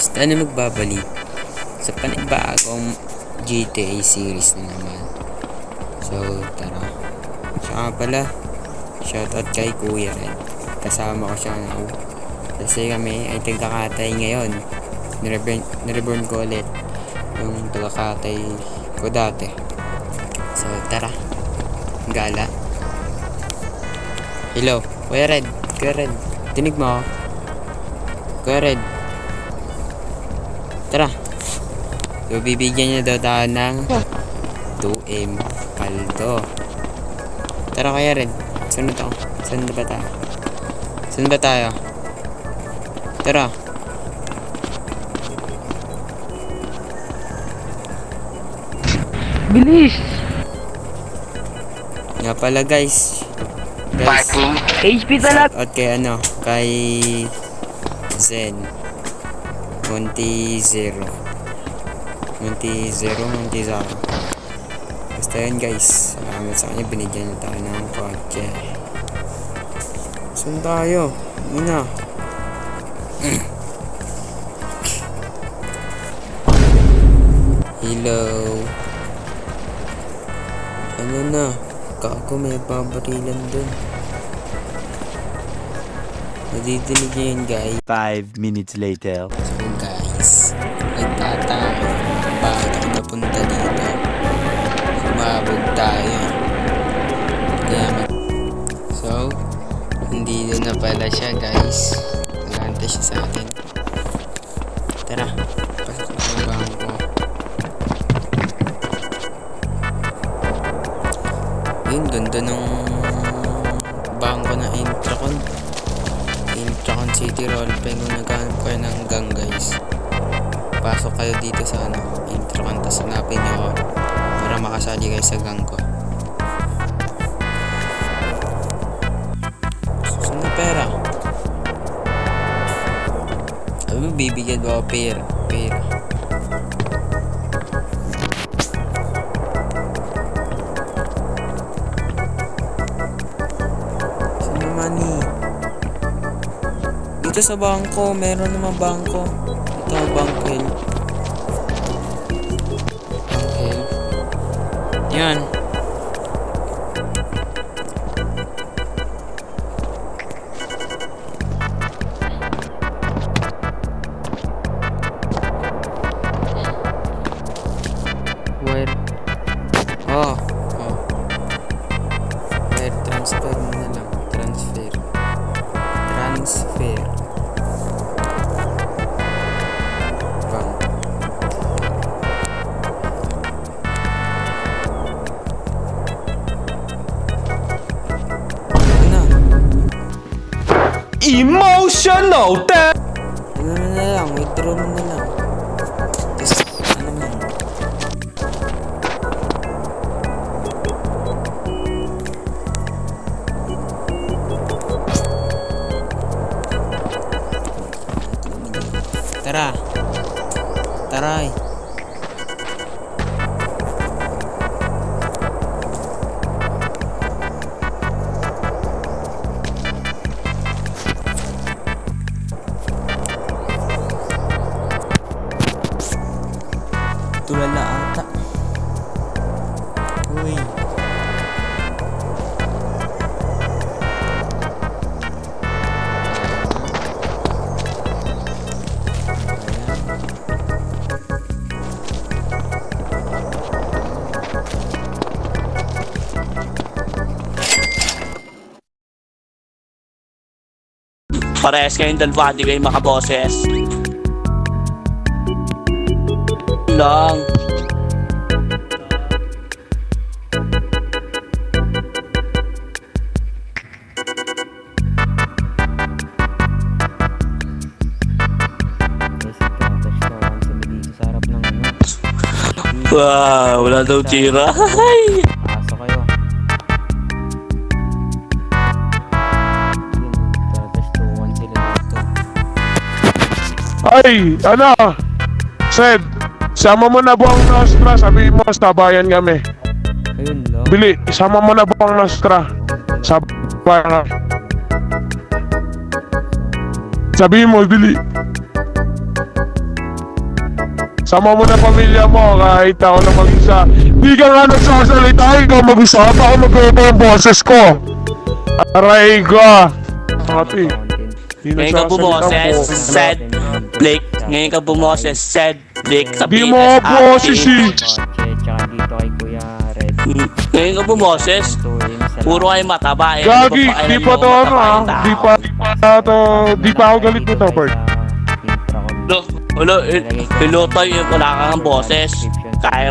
guys, tayo magbabalik sa panibagong GTA series na naman. So tara. Siya pala, shoutout kay Kuya Red. Kasama ko siya now. Kasi kami ay tagakatay ngayon. Nireborn ko ulit yung tagakatay ko dati. So tara, gala. Hello, Kuya Red. Dinig mo ako? Kuya Red, tara. So, bibigyan niya daw tayo ng 2M paldo. Tara Kuya Red. Saan ba tayo? Saan ba tayo? Tara. Bilis! Nga pala guys. HP talaga! At kay Zen Monty Zero. Basta yun guys, salamat sa kanya, binigyan niya tayo ng kotse. Saan tayo? Muna. Hello. Ano na? Kako, may babarilan dun. Nadidinig niyo yun guys. 5 minutes later. So guys, nagtataka bakit ako napunta dito. Sumabog tayo. So, hindi na pala siya guys. Nag-aantay siya sa atin. Tara, pasok na sa bangko. Yun, ganda ng bangko na Intracon City Roleplay. Kung naghanap kayo ng gang guys, pasok kayo dito sa Intracon, tapos hanapin nyo ako para makasali kayo sa gang ko. Saan na pera? Sabi mo bibigyan ba ako pera? Saan naman dito sa bangko, meron naman bangko. Ito, bangkel. Yan. Wire. Wire transfer mo na lang. Transfer. Emotional damn. Ano na lang, withdraw mo na lang. Tapos, man. Taray. Tulala ata. Uy. Parehas kayong dalawa, di kayo makaboses. Lang. Wow, wala daw tira. Ay! Pasok kayo. Ay, ano? Sed, sama mo na buwang Nostra, sabi mo sa bayan kami. Ayun lang. Bili, sama mo na buwang Nostra. Sa bayan kami. Sabi mo, bili. Sama mo na pamilya mo kahit ako na mag-isa. Di ka nga nagsasalita, ikaw mag-isa. Baka mag-iba yung boses ko. Aray ka. Ate. Di Ngayon ka bumoses, said Blake. Ngayon ka bumoses, said Blake. Di Sabihin mo SRT. boses eh. Tsaka dito kay Kuya Red. Ngayon ka bumoses. Puro kayo mataba eh. Gagi, Ano di ba pa to kailan ano yung ah. mataba yung Di pa ako galit nito, Bert. tao? Wala, wala, wala tayo. Wala kang boses. Kaya